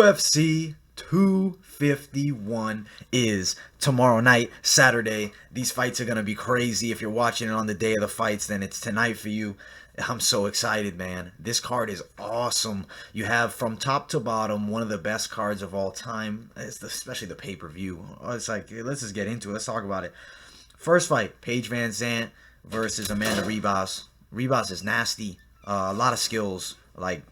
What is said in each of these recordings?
UFC 251 is tomorrow night, Saturday. These fights are going to be crazy. If you're watching it on the day of the fights, then it's tonight for you. I'm so excited, man. This card is awesome. You have from top to bottom one of the best cards of all time, especially the pay-per-view. It's like, let's just get into it. Let's talk about it. First fight, Paige Van Zant versus Amanda Ribas. Ribas is nasty. A lot of skills, like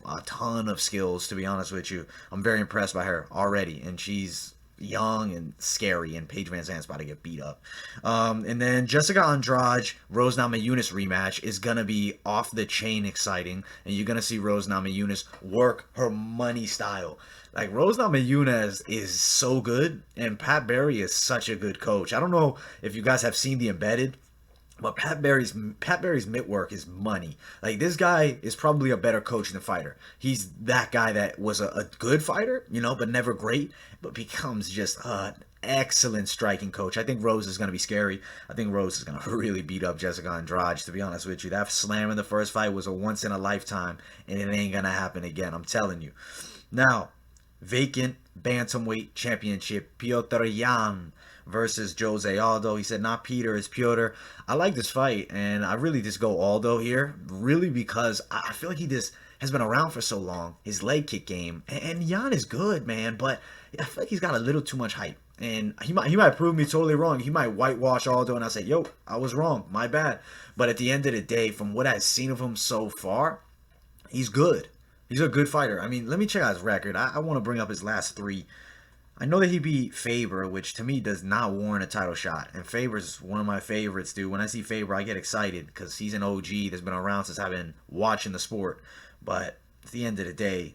a ton of skills, to be honest with you. I'm very impressed by her already, and she's young and scary, and Paige Van Zant's about to get beat up. And then Jessica Andrade, Rose Namajunas rematch is going to be off the chain exciting, and you're going to see Rose Namajunas work her money style. Like, Rose Namajunas is so good, and Pat Barry is such a good coach. I don't know if you guys have seen The Embedded, but Pat Barry's mitt work is money. Like, this guy is probably a better coach than fighter. He's that guy that was a good fighter, but never great, but becomes just an excellent striking coach. I think Rose is going to be scary. I think Rose is going to really beat up Jessica Andrade, to be honest with you. That slam in the first fight was a once in a lifetime, and it ain't going to happen again. I'm telling you. Now, vacant bantamweight championship, Piotr Jan versus Jose Aldo. He said not Peter, it's Piotr. I like this fight, and I really just go Aldo here, really, because I feel like he just has been around for so long. His leg kick game, and Jan is good, man, but I feel like he's got a little too much hype, and he might prove me totally wrong. He might whitewash Aldo, and I say, yo, I was wrong, my bad. But at the end of the day, from what I've seen of him so far, he's good. He's a good fighter. I mean, let me check out his record. I want to bring up his last three. I know that he beat Faber, which to me does not warrant a title shot. And Faber's one of my favorites, dude. When I see Faber, I get excited because he's an OG that's been around since I've been watching the sport. But at the end of the day,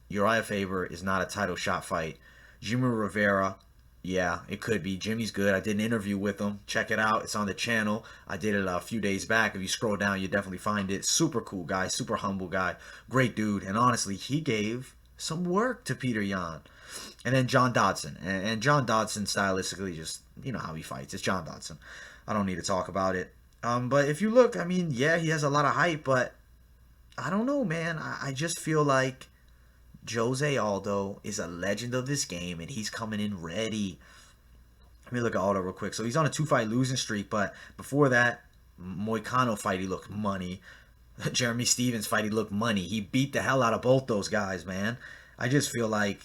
Uriah Faber is not a title shot fight. Jimmy Rivera, yeah, it could be. Jimmy's good. I did an interview with him. Check it out. It's on the channel. I did it a few days back. If you scroll down, you definitely find it. Super cool guy. Super humble guy. Great dude. And honestly, he gave some work to Peter Yan. And then John Dodson. And John Dodson, stylistically, just, you know how he fights. It's John Dodson. I don't need to talk about it. But if you look, I mean, yeah, he has a lot of hype, but I don't know, man. I just feel like Jose Aldo is a legend of this game, and he's coming in ready. Let me look at Aldo real quick. So he's on a 2-fight losing streak, but before that, Moicano fight, he looked money. Jeremy Stevens fight, he looked money. He beat the hell out of both those guys, man. I feel like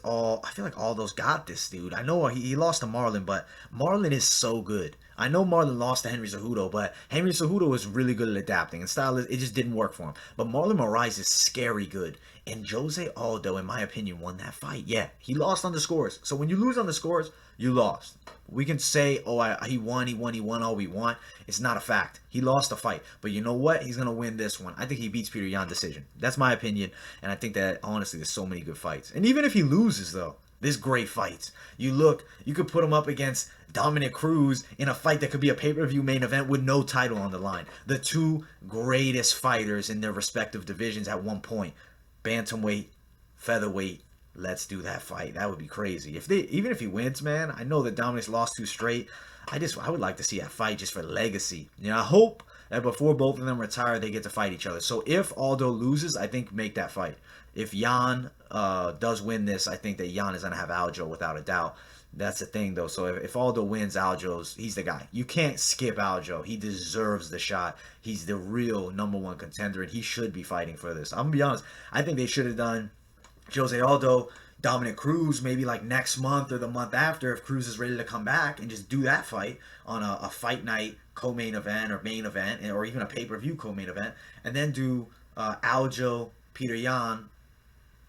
Aldo's got this, dude. I know he lost to Marlon, but Marlon is so good. I know Marlon lost to Henry Cejudo, but Henry Cejudo was really good at adapting, and style, it just didn't work for him. But Marlon Moraes is scary good, and Jose Aldo, in my opinion, won that fight. Yeah, he lost on the scores. So when you lose on the scores, you lost. We can say, oh, he won all we want. It's not a fact. He lost the fight. But you know what? He's going to win this one. I think he beats Peter Yan decision. That's my opinion. And I think that, honestly, there's so many good fights. And even if he loses, though, there's great fights. You could put him up against Dominic Cruz in a fight that could be a pay-per-view main event with no title on the line. The two greatest fighters in their respective divisions at one point. Bantamweight, featherweight. Let's do that fight. That would be crazy. Even if he wins, man, I know that Dominic's lost 2 straight. I would like to see that fight just for legacy. I hope that before both of them retire, they get to fight each other. So if Aldo loses, I think make that fight. If Yan does win this, I think that Yan is going to have Aljo without a doubt. That's the thing, though. So if Aldo wins, he's the guy. You can't skip Aljo. He deserves the shot. He's the real #1 contender, and he should be fighting for this. I'm going to be honest. I think they should have done Jose Aldo, Dominic Cruz, maybe like next month or the month after if Cruz is ready to come back, and just do that fight on a fight night co-main event or main event, or even a pay-per-view co-main event, and then do Aljo, Peter Yan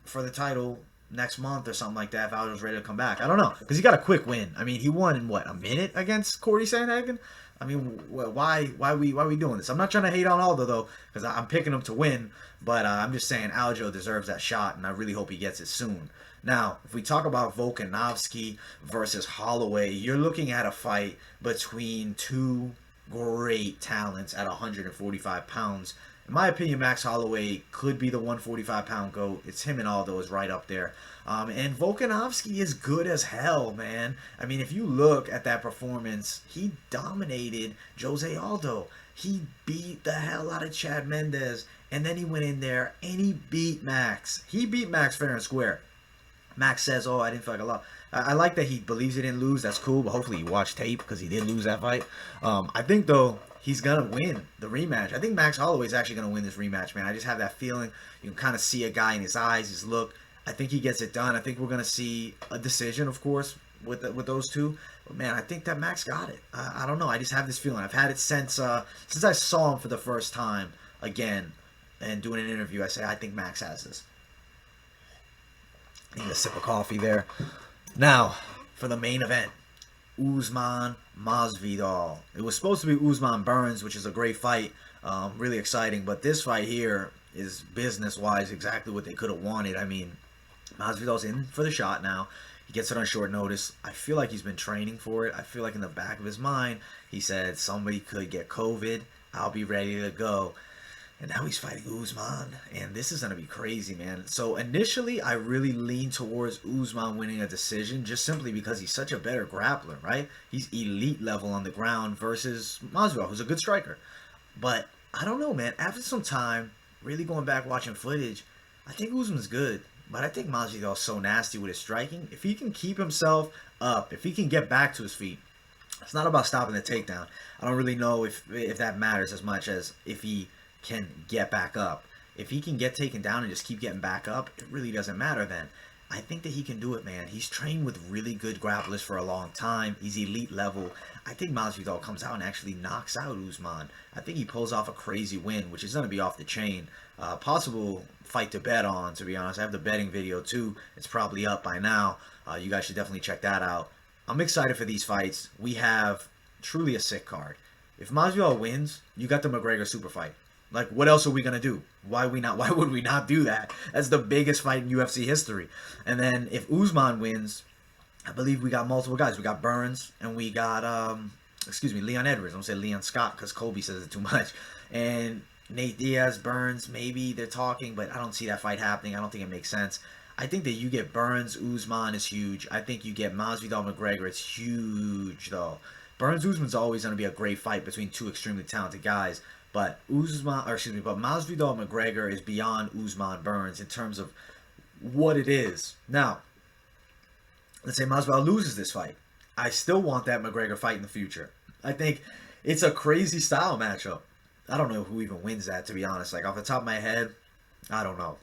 for the title next month or something like that if Aljo's ready to come back. I don't know, because he got a quick win. I mean, he won in a minute against Corey Sandhagen? I mean, why we doing this? I'm not trying to hate on Aldo, though, because I'm picking him to win, but I'm just saying Aljo deserves that shot, and I really hope he gets it soon. Now, if we talk about Volkanovski versus Holloway, you're looking at a fight between two great talents at 145 pounds. In my opinion, Max Holloway could be the 145-pound GOAT. It's him and Aldo is right up there. And Volkanovski is good as hell, man. I mean, if you look at that performance, he dominated Jose Aldo. He beat the hell out of Chad Mendes, And then he went in there and he beat Max. He beat Max fair and square. Max says, "Oh, I didn't feel like a lot." I like that he believes he didn't lose. That's cool, but hopefully he watched tape because he did lose that fight. I think though he's gonna win the rematch. I think Max Holloway's actually gonna win this rematch, man. I just have that feeling. You can kind of see a guy in his eyes, his look. I think he gets it done. I think we're gonna see a decision, of course, with those two. But man, I think that Max got it. I don't know. I just have this feeling. I've had it since I saw him for the first time again, and doing an interview. I say I think Max has this. Need a sip of coffee there. Now, for the main event, Usman Masvidal. It was supposed to be Usman Burns, which is a great fight, really exciting. But this fight here is business-wise exactly what they could have wanted. I mean, Masvidal's in for the shot now. He gets it on short notice. I feel like he's been training for it. I feel like in the back of his mind, he said somebody could get COVID. I'll be ready to go. And now he's fighting Usman, and this is going to be crazy, man. So initially, I really leaned towards Usman winning a decision just simply because he's such a better grappler, right? He's elite level on the ground versus Masvidal, who's a good striker. But I don't know, man. After some time, really going back watching footage, I think Usman's good. But I think Masvidal's so nasty with his striking. If he can keep himself up, if he can get back to his feet, it's not about stopping the takedown. I don't really know if that matters as much as if he can get back up. If he can get taken down and just keep getting back up, it really doesn't matter then. I think that he can do it, man. He's trained with really good grapplers for a long time. He's elite level. I think Masvidal comes out and actually knocks out Usman. I think he pulls off a crazy win, which is going to be off the chain. Possible fight to bet on, to be honest. I have the betting video too. It's probably up by now. You guys should definitely check that out. I'm excited for these fights. We have truly a sick card. If Masvidal wins, you got the McGregor super fight. Like, what else are we gonna do? Why would we not do that? That's the biggest fight in UFC history. And then if Usman wins, I believe we got multiple guys. We got Burns and we got Leon Edwards. I'm gonna say Leon Scott because Colby says it too much. And Nate Diaz, Burns, maybe they're talking, but I don't see that fight happening. I don't think it makes sense. I think that you get Burns, Usman is huge. I think you get Masvidal, McGregor. It's huge though. Burns Usman's always gonna be a great fight between two extremely talented guys. But Masvidal McGregor is beyond Usman Burns in terms of what it is. Now, let's say Masvidal loses this fight. I still want that McGregor fight in the future. I think it's a crazy style matchup. I don't know who even wins that, to be honest. Like, off the top of my head, I don't know.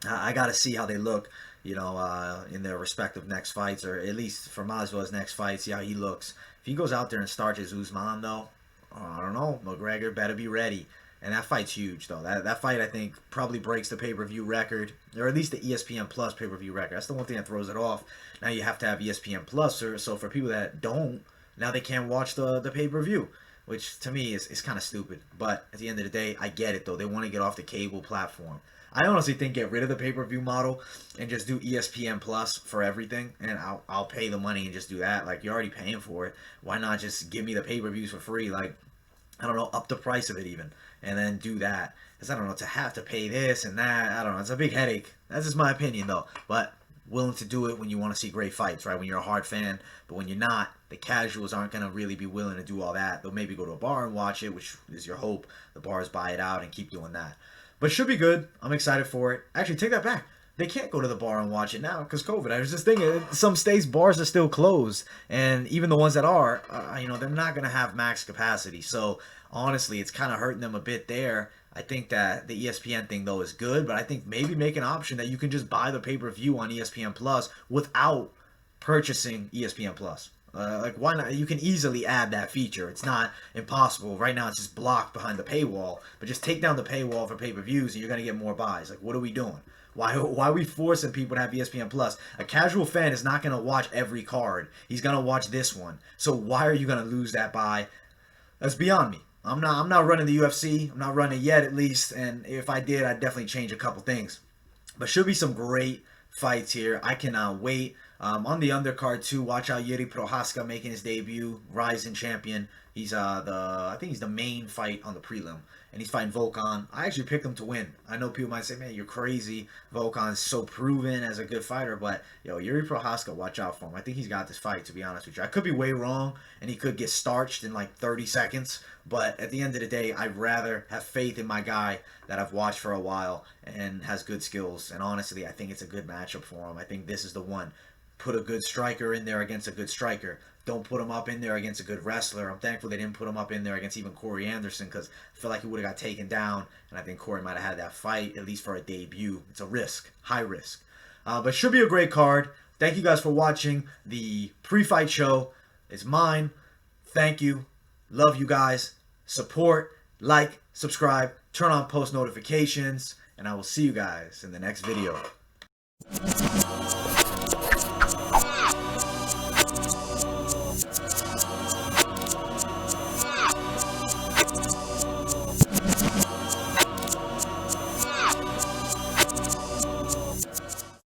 I got to see how they look, in their respective next fights, or at least for Masvidal's next fight, see how he looks. If he goes out there and starches Usman, though, I don't know. McGregor better be ready. And that fight's huge, though. That fight, I think, probably breaks the pay-per-view record, or at least the ESPN Plus pay-per-view record. That's the one thing that throws it off. Now you have to have ESPN Plus, so for people that don't, now they can't watch the pay-per-view, which to me is kind of stupid. But at the end of the day, I get it, though. They want to get off the cable platform. I honestly think get rid of the pay-per-view model and just do ESPN Plus for everything, and I'll pay the money and just do that. Like, you're already paying for it. Why not just give me the pay-per-views for free? Like, I don't know, up the price of it even, and then do that. Because I don't know, to have to pay this and that, I don't know. It's a big headache. That's just my opinion, though. But willing to do it when you want to see great fights, right? When you're a hard fan. But when you're not, the casuals aren't going to really be willing to do all that. They'll maybe go to a bar and watch it, which is your hope. The bars buy it out and keep doing that. But it should be good. I'm excited for it. Actually, take that back. They can't go to the bar and watch it now because COVID. I was just thinking, some states bars are still closed, and even the ones that are, they're not going to have max capacity. So honestly, it's kind of hurting them a bit there. I think that the ESPN thing though is good, but I think maybe make an option that you can just buy the pay-per-view on ESPN Plus without purchasing ESPN Plus. Like, why not? You can easily add that feature. It's not impossible. Right now, it's just blocked behind the paywall. But just take down the paywall for pay-per-views, and you're gonna get more buys. Like, what are we doing? Why are we forcing people to have ESPN Plus? A casual fan is not gonna watch every card. He's gonna watch this one. So why are you gonna lose that buy? That's beyond me. I'm not running the UFC. I'm not running it yet, at least. And if I did, I'd definitely change a couple things. But should be some great fights here. I cannot wait. On the undercard too, watch out Yuri Prohaska making his debut, Rising champion. He's I think he's the main fight on the prelim, and he's fighting Volkan. I actually picked him to win. I know people might say, "Man, you're crazy. Volkan's so proven as a good fighter," but yo, Yuri Prohaska, watch out for him. I think he's got this fight. To be honest with you, I could be way wrong, and he could get starched in like 30 seconds. But at the end of the day, I'd rather have faith in my guy that I've watched for a while and has good skills. And honestly, I think it's a good matchup for him. I think this is the one. Put a good striker in there against a good striker. Don't put him up in there against a good wrestler. I'm thankful they didn't put him up in there against even Corey Anderson, because I feel like he would have got taken down, and I think Corey might have had that fight, at least for a debut. It's a risk, high risk. But should be a great card. Thank you guys for watching the pre-fight show. It's mine. Thank you. Love you guys. Support, like, subscribe, turn on post notifications, and I will see you guys in the next video.